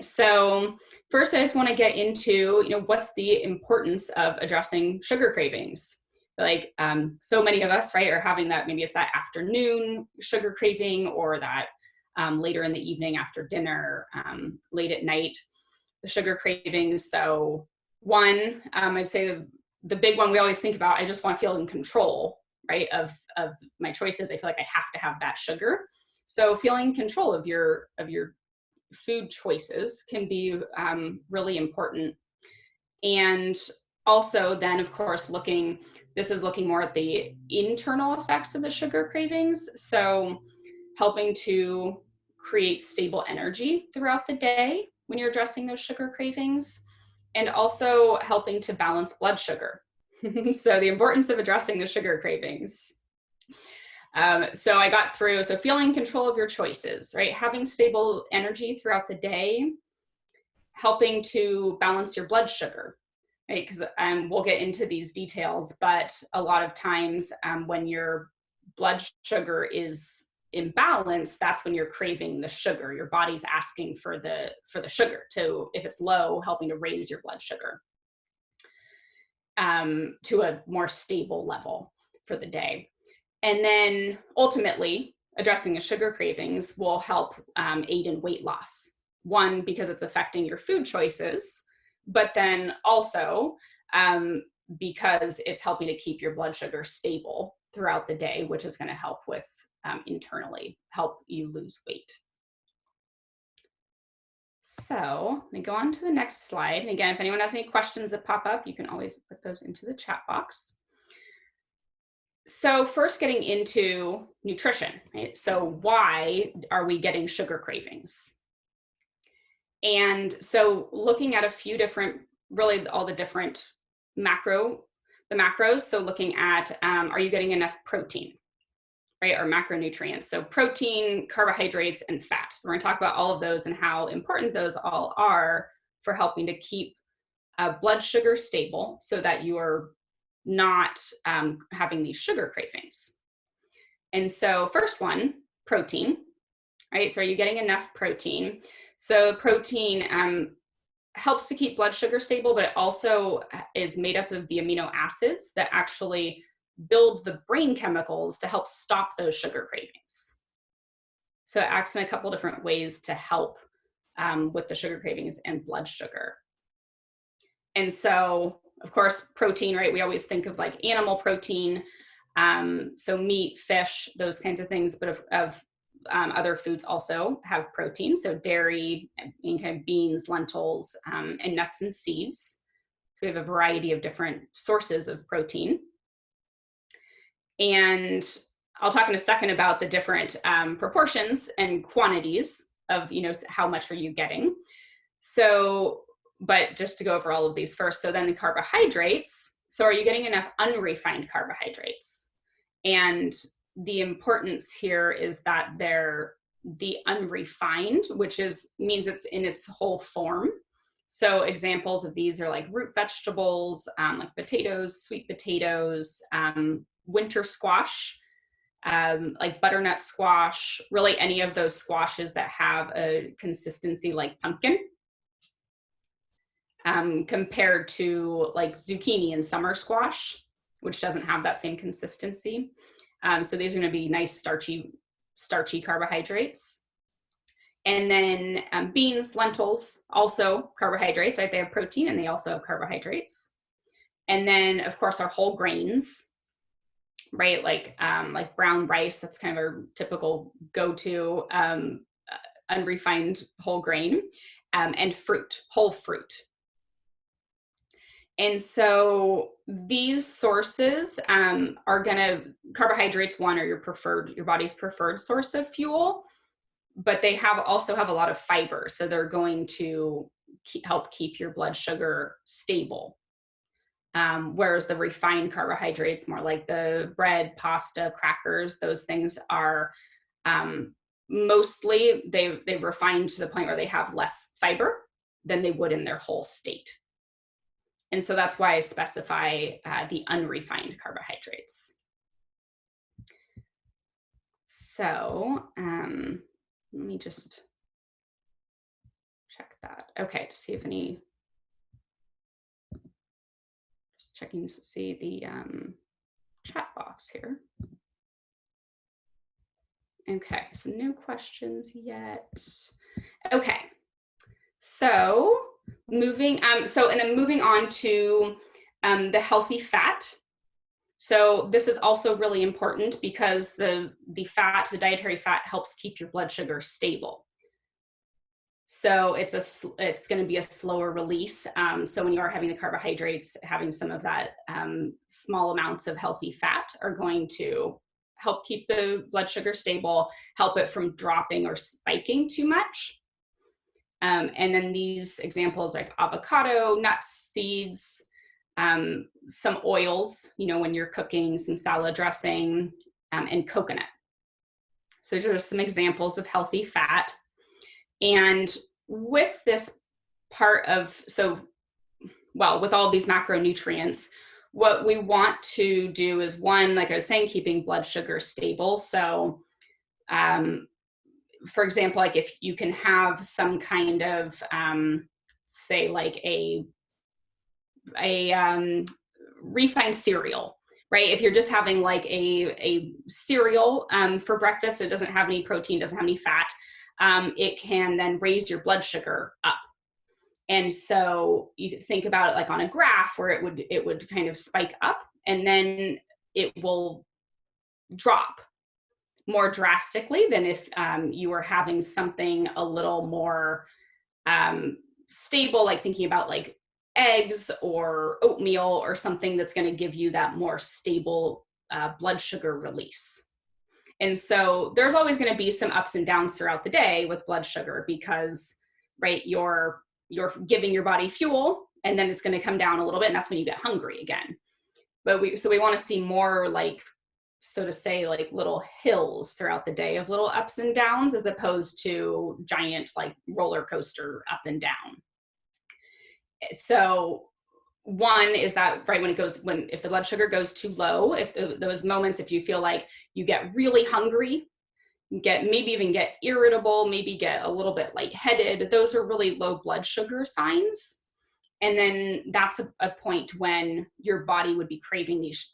right, so first I just want to get into, what's the importance of addressing sugar cravings? Like so many of us, right, are having that, maybe it's that afternoon sugar craving or that later in the evening after dinner, late at night, the sugar cravings. So one, I'd say the big one we always think about, I just want to feel in control, right, of my choices. I feel like I have to have that sugar. So feeling in control of your food choices can be really important. And also then, of course, this is looking more at the internal effects of the sugar cravings. So helping to create stable energy throughout the day when you're addressing those sugar cravings, and also helping to balance blood sugar. So the importance of addressing the sugar cravings. So I got through, so feeling control of your choices, right? Having stable energy throughout the day, helping to balance your blood sugar, right? Because we'll get into these details, but a lot of times when your blood sugar is imbalance, that's when you're craving the sugar. Your body's asking for the sugar to, if it's low, helping to raise your blood sugar to a more stable level for the day. And then ultimately, addressing the sugar cravings will help aid in weight loss. One, because it's affecting your food choices, but then also because it's helping to keep your blood sugar stable throughout the day, which is going to help with internally, help you lose weight. So let me go on to the next slide. And again, if anyone has any questions that pop up, you can always put those into the chat box. So first, getting into nutrition, right? So why are we getting sugar cravings? And so looking at a few different, really all the different macros. So looking at, are you getting enough protein, right? Or macronutrients. So protein, carbohydrates, and fat. So we're gonna talk about all of those and how important those all are for helping to keep blood sugar stable so that you are not having these sugar cravings. And so first one, protein, right? So are you getting enough protein? So protein helps to keep blood sugar stable, but it also is made up of the amino acids that actually build the brain chemicals to help stop those sugar cravings. So it acts in a couple different ways to help with the sugar cravings and blood sugar. And so, of course, protein, right? We always think of like animal protein, so meat, fish, those kinds of things, but other foods also have protein. So dairy, and kind of beans, lentils, and nuts and seeds. So we have a variety of different sources of protein. And I'll talk in a second about the different proportions and quantities of, how much are you getting. So, but just to go over all of these first. So then the carbohydrates. So are you getting enough unrefined carbohydrates? And the importance here is that they're the unrefined, which means it's in its whole form. So examples of these are like root vegetables, like potatoes, sweet potatoes, winter squash, like butternut squash, really any of those squashes that have a consistency like pumpkin, compared to like zucchini and summer squash, which doesn't have that same consistency. So these are going to be nice starchy carbohydrates. And then beans, lentils, also carbohydrates, right? They have protein and they also have carbohydrates. And then, of course, our whole grains, right? Like brown rice, that's kind of our typical go-to unrefined whole grain, and fruit, whole fruit. And so these sources are carbohydrates, one, are your body's preferred source of fuel, but they also have a lot of fiber. So they're going to help keep your blood sugar stable. Whereas the refined carbohydrates, more like the bread, pasta, crackers, those things are mostly, they've refined to the point where they have less fiber than they would in their whole state. And so that's why I specify the unrefined carbohydrates. So let me just check that. Okay, to see if any, just checking to see the chat box here. Okay, so no questions yet. Okay, so moving and then moving on to the healthy fat. So this is also really important because the dietary fat helps keep your blood sugar stable. So it's going to be a slower release. So when you are having the carbohydrates, having some of that small amounts of healthy fat are going to help keep the blood sugar stable, help it from dropping or spiking too much. And then these examples like avocado, nuts, seeds, some oils, when you're cooking, some salad dressing, and coconut. So those are some examples of healthy fat. And with this part of, with all of these macronutrients, what we want to do is, one, like I was saying, keeping blood sugar stable. So, for example, like if you can have some kind of, say like a refined cereal, right? If you're just having like a cereal for breakfast, it doesn't have any protein, doesn't have any fat, it can then raise your blood sugar up. And so you think about it like on a graph where it would kind of spike up and then it will drop more drastically than if you were having something a little more stable, like thinking about like eggs or oatmeal or something that's going to give you that more stable blood sugar release. And so there's always going to be some ups and downs throughout the day with blood sugar because, right, you're giving your body fuel and then it's going to come down a little bit and that's when you get hungry again. But we want to see more like, so to say, like little hills throughout the day of little ups and downs as opposed to giant like roller coaster up and down. So one is that, right, if the blood sugar goes too low, if those moments, if you feel like you get really hungry, maybe even get irritable, maybe get a little bit lightheaded, those are really low blood sugar signs. And then that's a point when your body would be craving these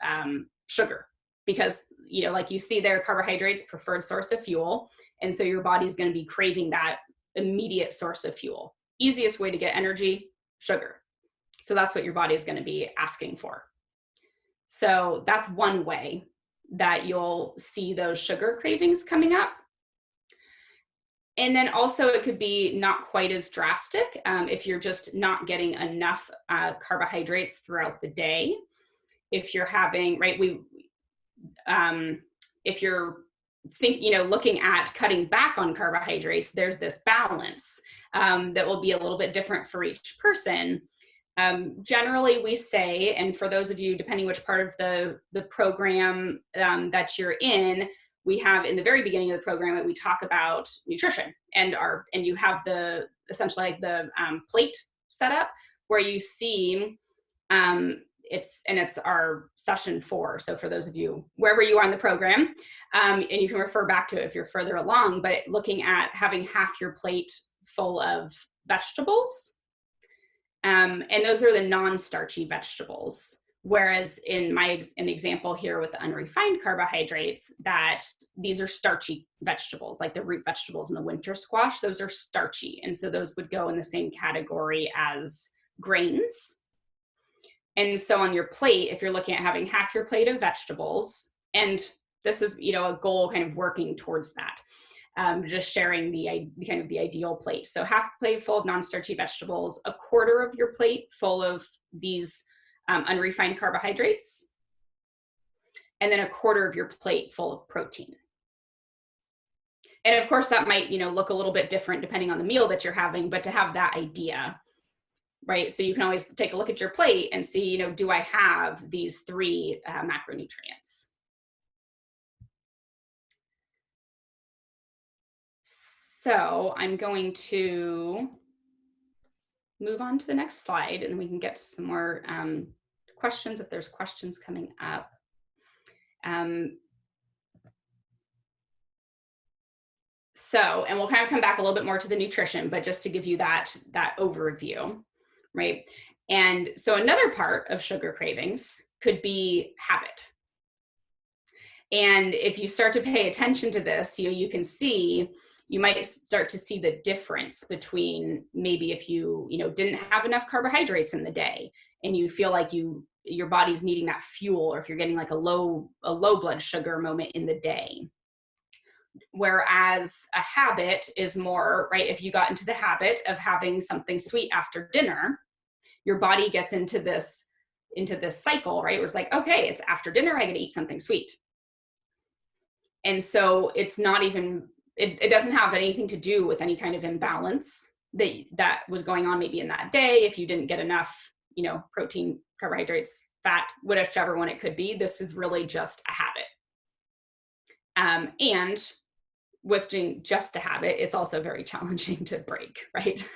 sugar because, like you see there, carbohydrates, preferred source of fuel. And so your body's going to be craving that immediate source of fuel. Easiest way to get energy, sugar. So that's what your body is going to be asking for. So that's one way that you'll see those sugar cravings coming up. And then also it could be not quite as drastic if you're just not getting enough carbohydrates throughout the day. If you're having, right, if you're looking at cutting back on carbohydrates, there's this balance that will be a little bit different for each person. Generally, we say, and for those of you, depending which part of the program that you're in, we have in the very beginning of the program that we talk about nutrition and you have essentially like the plate set up where you see it's our session 4. So for those of you wherever you are in the program, and you can refer back to it if you're further along, but looking at having half your plate full of vegetables. And those are the non-starchy vegetables. Whereas in the example here with the unrefined carbohydrates, that these are starchy vegetables, like the root vegetables and the winter squash, those are starchy. And so those would go in the same category as grains. And so on your plate, if you're looking at having half your plate of vegetables, and this is, a goal kind of working towards that, just sharing the kind of the ideal plate. So half plate full of non-starchy vegetables, a quarter of your plate full of these unrefined carbohydrates, and then a quarter of your plate full of protein. And of course that might, look a little bit different depending on the meal that you're having, but to have that idea, right? So you can always take a look at your plate and see, do I have these 3 macronutrients? So I'm going to move on to the next slide and then we can get to some more questions if there's questions coming up. So, and we'll kind of come back a little bit more to the nutrition, but just to give you that overview, right? And so another part of sugar cravings could be habit. And if you start to pay attention to this, you can see, you might start to see the difference between maybe if you didn't have enough carbohydrates in the day and you feel like your body's needing that fuel, or if you're getting like a low blood sugar moment in the day. Whereas a habit is more, right, if you got into the habit of having something sweet after dinner, your body gets into this cycle, right, where it's like, okay, it's after dinner, I gotta eat something sweet. And so it's not even, it doesn't have anything to do with any kind of imbalance that was going on maybe in that day. If you didn't get enough, protein, carbohydrates, fat, whichever one it could be, this is really just a habit. And with doing just a habit, it's also very challenging to break, right?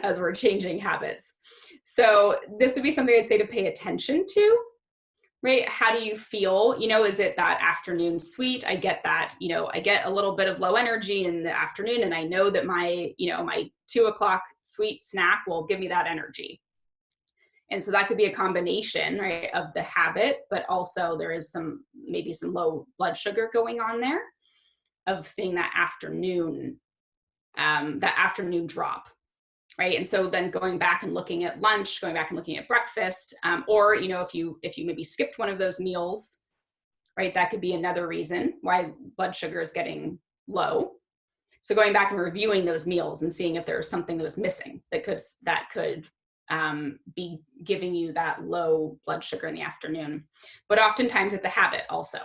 As we're changing habits. So this would be something I'd say to pay attention to, right? How do you feel? Is it that afternoon sweet? I get that, I get a little bit of low energy in the afternoon, and I know that my 2 o'clock sweet snack will give me that energy. And so that could be a combination, right, of the habit, but also there is maybe some low blood sugar going on there, of seeing that afternoon drop, right? And so then going back and looking at lunch, going back and looking at breakfast, or if you maybe skipped one of those meals, right, that could be another reason why blood sugar is getting low. So going back and reviewing those meals and seeing if there was something that was missing that could be giving you that low blood sugar in the afternoon. But oftentimes it's a habit also.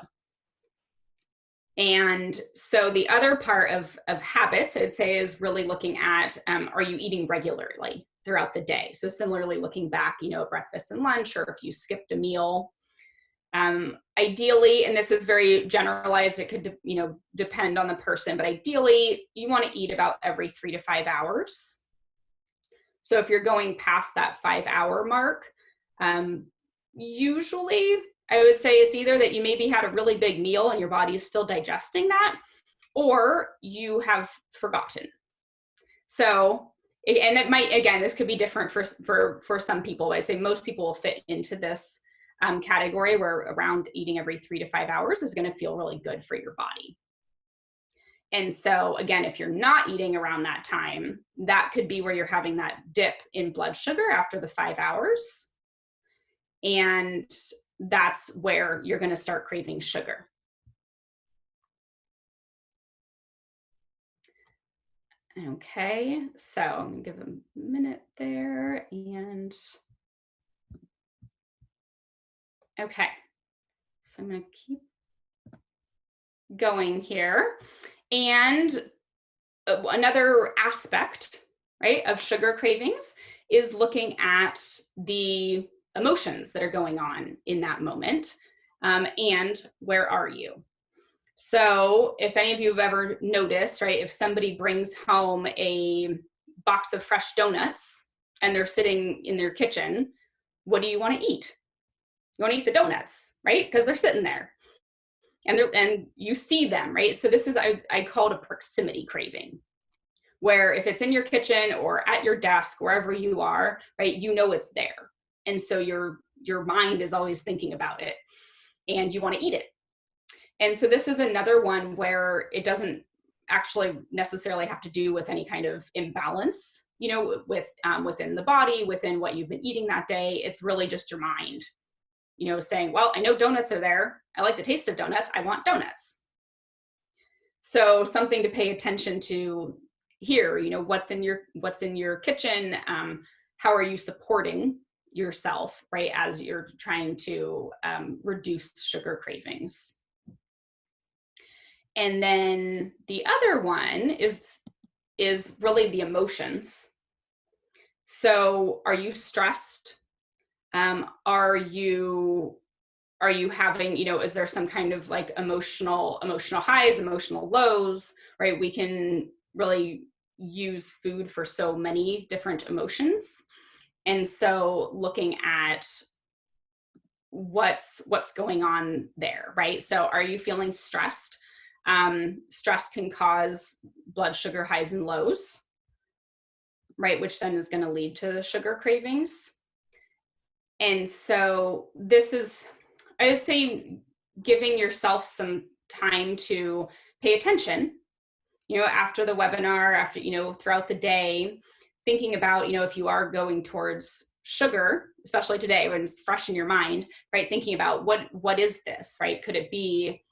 And so the other part of habits, I'd say, is really looking at, are you eating regularly throughout the day? So similarly, looking back, at breakfast and lunch, or if you skipped a meal. Ideally, and this is very generalized, it could, depend on the person, but ideally you want to eat about every 3 to 5 hours. So if you're going past that 5-hour mark, usually I would say it's either that you maybe had a really big meal and your body is still digesting that, or you have forgotten. So, and it might, again, this could be different for some people. I'd say most people will fit into this category, where around eating every 3 to 5 hours is going to feel really good for your body. And so again, if you're not eating around that time, that could be where you're having that dip in blood sugar after the 5 hours. And that's where you're going to start craving sugar. Okay, so I'm going to give a minute there. And okay, so I'm going to keep going here. And another aspect, right, of sugar cravings is looking at the emotions that are going on in that moment, and where are you? So if any of you have ever noticed, right, if somebody brings home a box of fresh donuts and they're sitting in their kitchen, what do you want to eat? You want to eat the donuts, right? Because they're sitting there. And you see them, right? So this is, I call it a proximity craving, where if it's in your kitchen or at your desk, wherever you are, right, it's there. And so your mind is always thinking about it and you want to eat it. And so this is another one where it doesn't actually necessarily have to do with any kind of imbalance, within the body, within what you've been eating that day. It's really just your mind, saying, well, I know donuts are there. I like the taste of donuts. I want donuts. So something to pay attention to here, what's in your kitchen? How are you supporting yourself, right, as you're trying to reduce sugar cravings? And then the other one is really the emotions. So are you stressed? Are you having, is there some kind of like emotional highs, emotional lows, right? We can really use food for so many different emotions. And so looking at what's going on there, right? So are you feeling stressed? Stress can cause blood sugar highs and lows, right? Which then is going to lead to the sugar cravings. And so this is, I would say, giving yourself some time to pay attention, after the webinar, after, throughout the day, thinking about, if you are going towards sugar, especially today when it's fresh in your mind, right? Thinking about what is this, right? Could it be,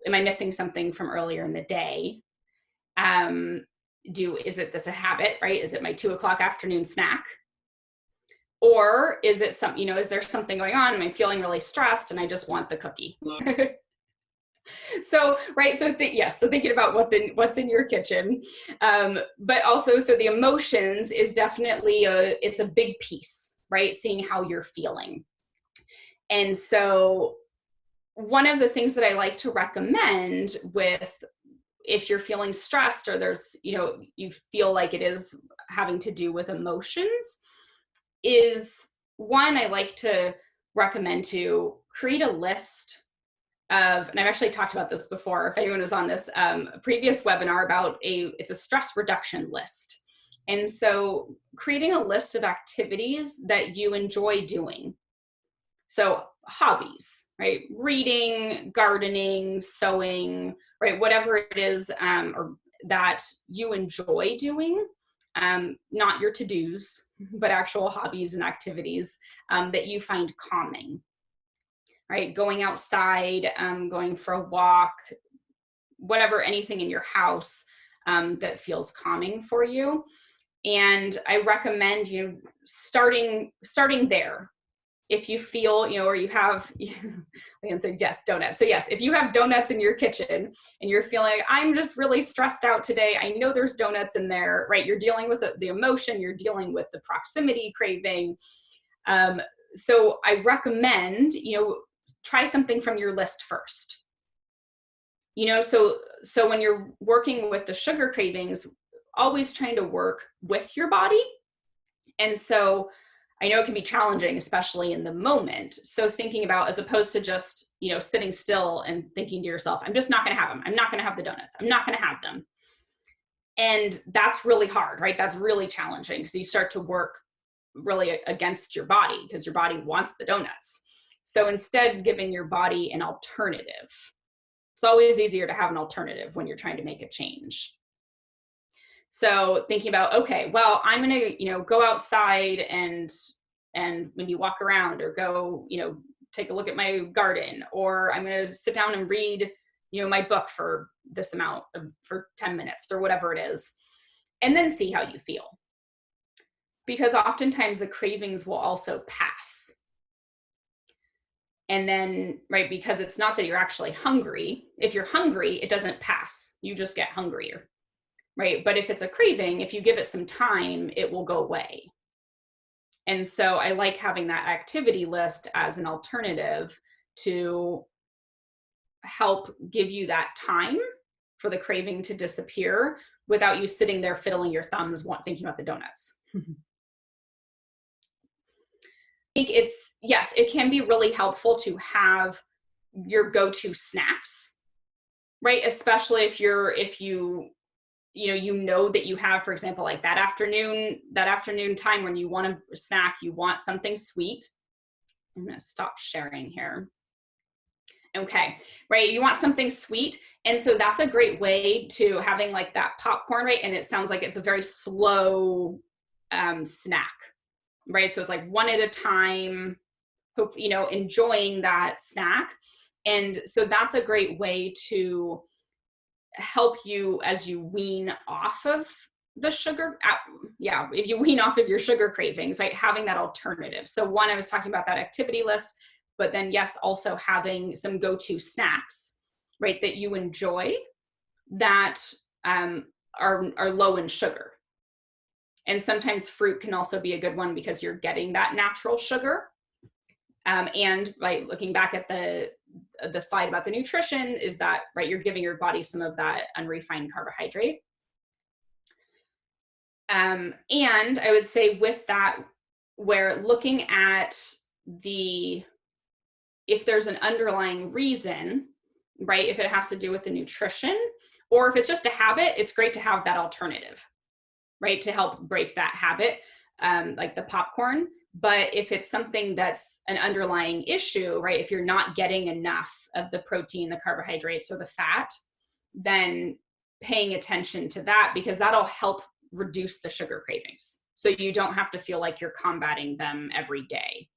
am I missing something from earlier in the day? Is it this a habit, right? Is it my 2 o'clock afternoon snack? Or is it is there something going on? Am I feeling really stressed and I just want the cookie? So, right. So thinking about what's in your kitchen, but also, so the emotions is definitely it's a big piece, right? Seeing how you're feeling. And so one of the things that I like to recommend with, if you're feeling stressed or there's, you feel like it is having to do with emotions, is one, I like to recommend to create a list of, and I've actually talked about this before, if anyone was on this previous webinar, about it's a stress reduction list. And so creating a list of activities that you enjoy doing. So hobbies, right? Reading, gardening, sewing, right? Whatever it is, or that you enjoy doing, not your to-dos, but actual hobbies and activities that you find calming, right? Going outside, going for a walk, whatever, anything in your house that feels calming for you. And I recommend you starting there. If you feel, or you have, I can say yes, donuts. So yes, if you have donuts in your kitchen and you're feeling, I'm just really stressed out today, I know there's donuts in there, right? You're dealing with the emotion, you're dealing with the proximity craving. So I recommend, try something from your list first. So when you're working with the sugar cravings, always trying to work with your body. And so I know it can be challenging, especially in the moment. So thinking about, as opposed to just, sitting still and thinking to yourself, I'm just not going to have them. I'm not going to have the donuts. I'm not going to have them. And that's really hard, right? That's really challenging because you start to work really against your body because your body wants the donuts. So instead, giving your body an alternative. It's always easier to have an alternative when you're trying to make a change. So thinking about, okay, well, I'm going to, go outside and maybe walk around, or go, take a look at my garden, or I'm going to sit down and read, my book for this amount for 10 minutes or whatever it is, and then see how you feel. Because oftentimes the cravings will also pass. And then, right, because it's not that you're actually hungry. If you're hungry, it doesn't pass. You just get hungrier. Right? But if it's a craving, if you give it some time, it will go away. And so I like having that activity list as an alternative to help give you that time for the craving to disappear without you sitting there fiddling your thumbs thinking about the donuts. I think it can be really helpful to have your go-to snacks, right? Especially if you know that you have, for example, like that afternoon time when you want a snack, you want something sweet. I'm going to stop sharing here. Okay, right. You want something sweet. And so that's a great way to having like that popcorn, right? And it sounds like it's a very slow snack, right? So it's like one at a time, enjoying that snack. And so that's a great way to help you as you wean off of the sugar. If you wean off of your sugar cravings, right? Having that alternative. So one, I was talking about that activity list, but then yes, also having some go-to snacks, right? That you enjoy that are low in sugar. And sometimes fruit can also be a good one because you're getting that natural sugar. And like looking back at the slide about the nutrition, is that, right, you're giving your body some of that unrefined carbohydrate. And I would say with that, where looking at if there's an underlying reason, right? If it has to do with the nutrition, or if it's just a habit, it's great to have that alternative, right? To help break that habit, like the popcorn. But if it's something that's an underlying issue, right? If you're not getting enough of the protein, the carbohydrates, or the fat, then paying attention to that, because that'll help reduce the sugar cravings. So you don't have to feel like you're combating them every day.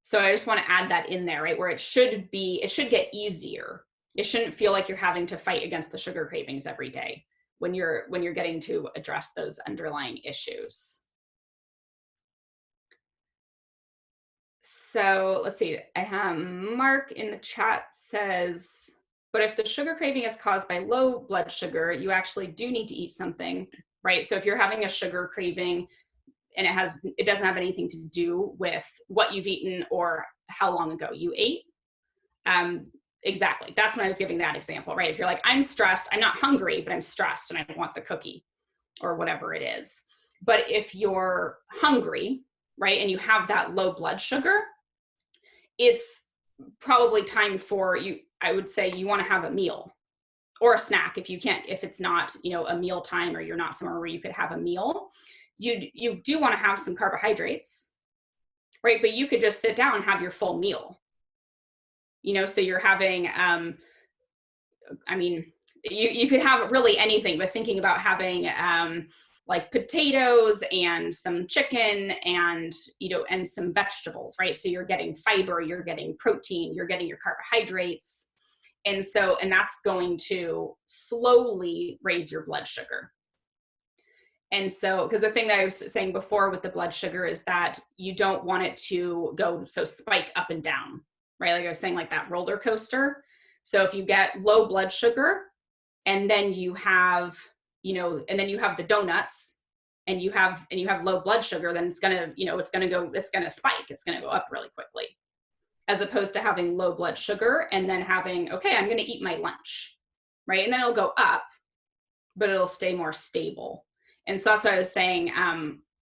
So I just want to add that in there, right? Where it should get easier. It shouldn't feel like you're having to fight against the sugar cravings every day when you're getting to address those underlying issues. So let's see. I have Mark in the chat says, but if the sugar craving is caused by low blood sugar, you actually do need to eat something, right? So if you're having a sugar craving and it doesn't have anything to do with what you've eaten or how long ago you ate. Exactly. That's when I was giving that example, right? If you're like, I'm stressed, I'm not hungry, but I'm stressed and I want the cookie or whatever it is. But if you're hungry, right, and you have that low blood sugar, it's probably time for you, I would say you want to have a meal or a snack if it's not, a meal time or you're not somewhere where you could have a meal. You do want to have some carbohydrates, right? But you could just sit down and have your full meal. So you're having, you could have really anything, but thinking about having like potatoes and some chicken and, and some vegetables, right? So you're getting fiber, you're getting protein, you're getting your carbohydrates. And that's going to slowly raise your blood sugar. And so, because the thing that I was saying before with the blood sugar is that you don't want it to go spike up and down, right? Like I was saying, like that roller coaster. So if you get low blood sugar and then you have, the donuts and you have low blood sugar, then it's gonna spike. It's gonna go up really quickly, as opposed to having low blood sugar and then having, okay, I'm gonna eat my lunch, right? And then it'll go up, but it'll stay more stable. And so that's what I was saying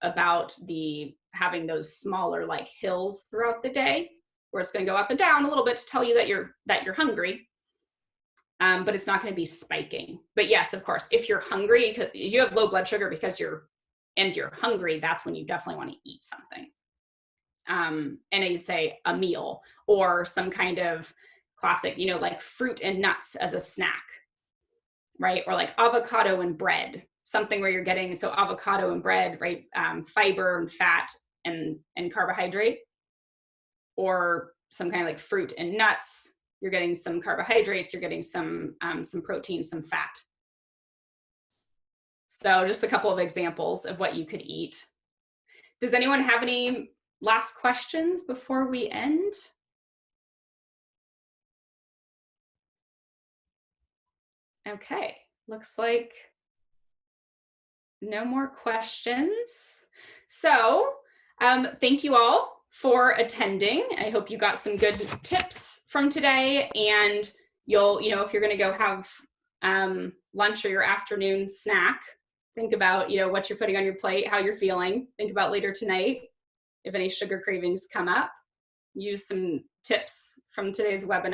about having those smaller like hills throughout the day, where it's going to go up and down a little bit to tell you that you're hungry, but it's not going to be spiking. But yes, of course, if you're hungry, if you have low blood sugar because you're hungry, that's when you definitely want to eat something. And I'd say a meal or some kind of classic, like fruit and nuts as a snack, right? Or like avocado and bread, something where you're getting, so avocado and bread, right? Fiber and fat and carbohydrate, or some kind of like fruit and nuts. You're getting some carbohydrates, you're getting some protein, some fat. So just a couple of examples of what you could eat. Does anyone have any last questions before we end? Okay, looks like no more questions. So thank you all for attending. I hope you got some good tips from today, and you'll, if you're going to go have lunch or your afternoon snack, think about, what you're putting on your plate, how you're feeling. Think about later tonight, if any sugar cravings come up. Use some tips from today's webinar.